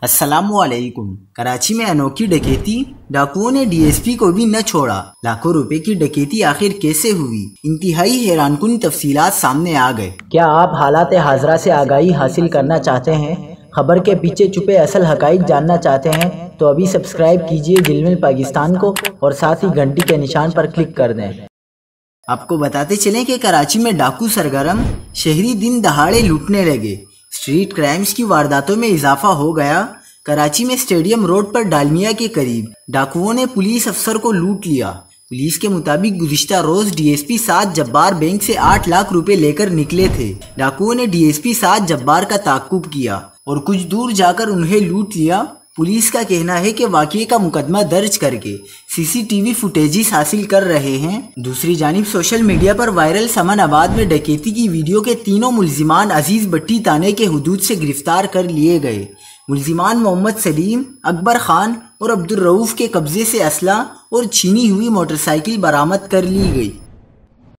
अस्सलाम वालेकुम। कराची में अनोखी डकैती, डाकुओं ने डीएसपी को भी न छोड़ा। लाखों रुपए की डकैती आखिर कैसे हुई? इंतहाई हैरानकुन तफसीलात सामने आ गए। क्या आप हालात हाजरा से आगाही हासिल करना चाहते हैं? खबर के पीछे छुपे असल हकाइक जानना चाहते हैं? तो अभी सब्सक्राइब कीजिए दिलमिल पाकिस्तान को और साथ ही घंटी के निशान पर क्लिक कर दें। आपको बताते चलें कि कराची में डाकू सरगर्म, शहरी दिन दहाड़े लूटने लगे। स्ट्रीट क्राइम्स की वारदातों में इजाफा हो गया। कराची में स्टेडियम रोड पर डालमिया के करीब डाकुओं ने पुलिस अफसर को लूट लिया। पुलिस के मुताबिक गुज़िश्ता रोज डीएसपी साद जब्बार बैंक से 8 लाख रुपए लेकर निकले थे। डाकुओं ने डीएसपी साद जब्बार का ताक़ुब किया और कुछ दूर जाकर उन्हें लूट लिया। पुलिस का कहना है कि वाक़ये का मुकदमा दर्ज करके सीसीटीवी फुटेजेस हासिल कर रहे हैं। दूसरी जानिब सोशल मीडिया पर वायरल समन आबाद में डकैती की वीडियो के तीनों मुल्जिमान अजीज भट्टी थाने के हुदूद से गिरफ्तार कर लिए गए। मुल्जिमान मोहम्मद सलीम, अकबर खान और अब्दुल रऊफ के कब्जे से असला और छीनी हुई मोटरसाइकिल बरामद कर ली गई।